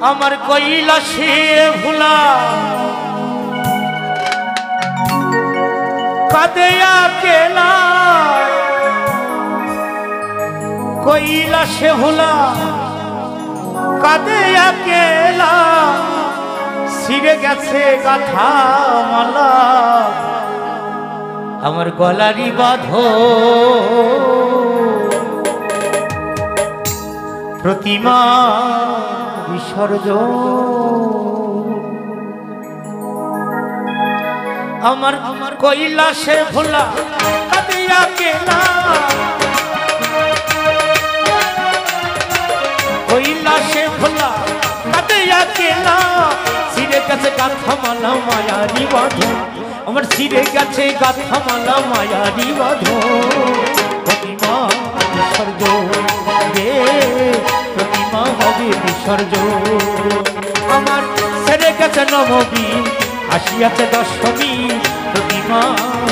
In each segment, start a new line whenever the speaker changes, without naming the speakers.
আমার কৈলাসে ভোলা কাঁদে আকেলা কৈলাসে ভোলা কাঁদে আকেলা ছিঁড়ে গেছে গাথা মালা আমার গলারি বাঁধো প্রতিমা বিসর্জন আমার কৈলাসে ভোলা কাঁদে আকেলা কৈলাসে ভোলা কাঁদে আকেলা ছিঁড়ে গেছে গাথা মালা মায়ারি বাঁধন আমার ছিঁড়ে গেছে গাথা মালা মায়ারি বাঁধন প্রতিমা বিসর্জন রে প্রতিমা হবে বিসর্জন আমার ছেড়ে গেছে নবমী আসিয়াছে দশমী প্রতিমা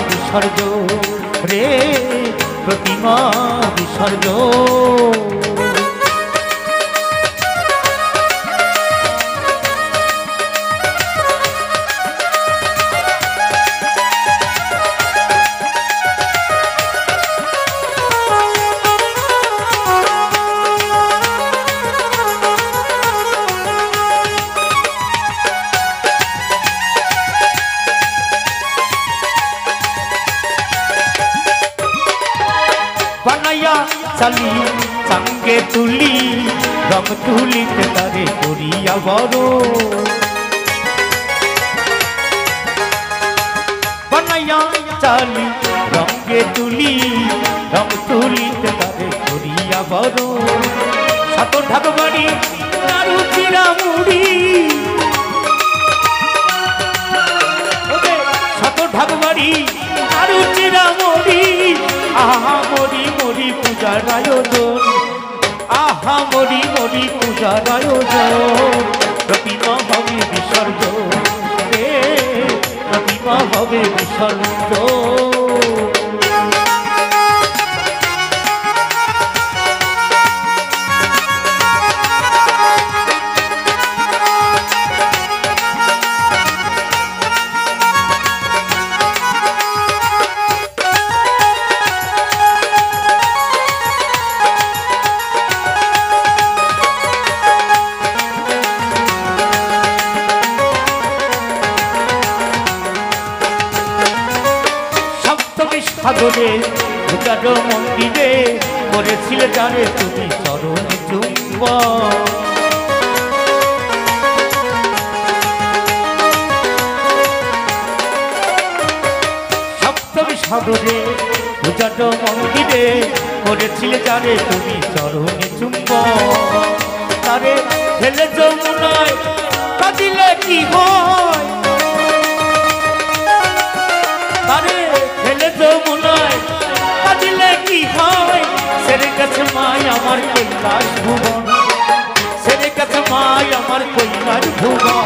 বিসর্জন রে প্রতিমা বিসর্জন চালি চাঙ্গে তুলি রং তুলিতে তারে করিয়া বড় বানাইয়া চালি রঙে তুলি রং তুলিতে তারে করিয়া বড় শত ঢাকবাড়ি নাড়ু চিরা মুড়ি শত ঢাকবাড়ি নাড়ু চিরা মুড়ি আহা মরি মরি পূজার আয়োজন আহা মরি মরি পূজার আয়োজন প্রতিমা হবে বিসর্জন রে প্রতিমা হবে বিসর্জন সাগরে ভূতার মন্দিরে করেছিলে জানে তুমি চরণে চুম্বন সপ্তমী সাগরে ভূতার মন্দিরে করেছিলে জানে তুমি চরণে চুম্বন তারে ফেলে যমুনায় কাঁদিলে কি হয় তারে ফেলে যমুনায় কাঁদিলে কি হয় সেরে গেছে মাই আমার কৈলাস ভুবন সেরে গেছে মাই আমার কৈলাস ভুবন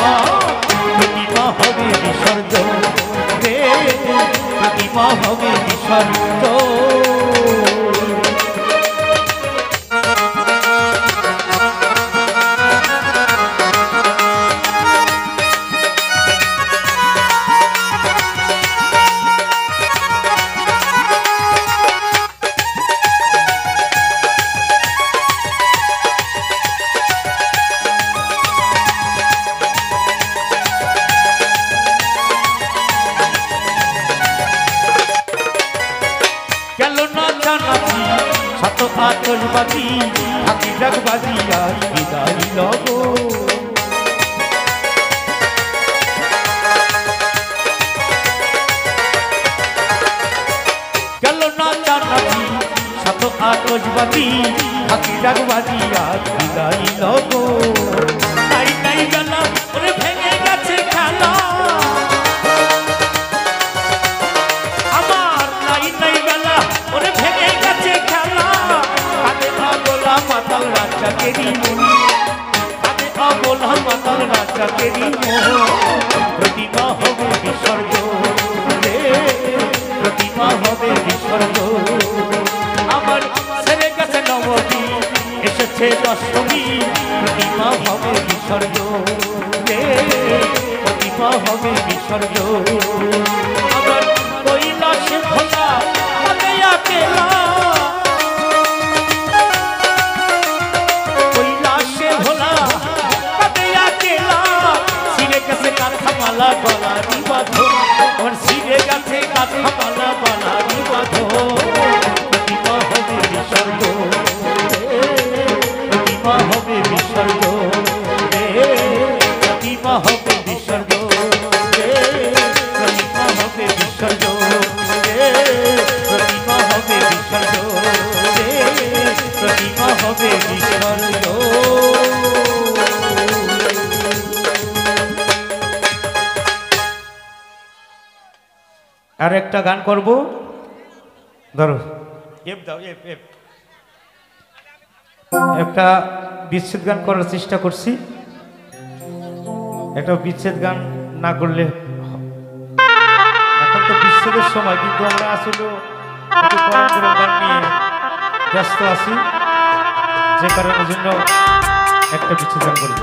প্রতিমা হবে বিসর্জন রে প্রতিমা হবে বিসর্জন শত আতশবাজি হাতি ডাকবাজি আজ বিদায় লব গেল না জানাবি শত আতশবাজি হাতি ডাকবাজি আজ বিদায় লব তাই তাই গেল ওরে ভেঙে গেছে খেলা আমার নাই নাই বেলা ওরে ভেঙে গেছে খেলা মাতাল রাজা কেরি মনি আগে অবলা মাতাল রাজা কেরি মন প্রতিমা হবে বিসর্জন রে প্রতিমা হবে বিসর্জন আমার ছেড়ে গেছে নবমী এসেছে দশমী প্রতিমা হবে বিসর্গ রে প্রতিমা হবে বিসর্গ আবার কৈলাসে ভোলা আদেয়া কেলা কৈলাসে ভোলা আদেয়া কেলা সিরে কাছে কাঁথা মালা গলা নিবাধো আমার সিরে কাছে কাঁথা মালা গলা নিবাধো প্রতিমা হবে বিসর্গ প্রতিমা হবে বিসর্গ প্রতিমা হবে বিসর্গ প্রতিমা হবে বিসর্গ প্রতিমা হবে বিসর্গ প্রতিমা হবে বিসর্গ আর একটা গান করব ধরো এফ দাও এফ এফ একটা বিচ্ছেদ গান করার চেষ্টা করছি একটা বিচ্ছেদ গান না করলে এখন তো বিচ্ছেদের সময় কিন্তু আমরা আসলে একটু পরম্পরা গান নিয়ে ব্যস্ত আছি যে কারণের জন্য একটা বিচ্ছেদ গান করব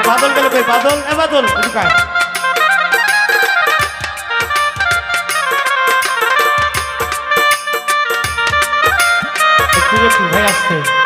बादल गए कोई बादल ए बादल रुका भाई आसते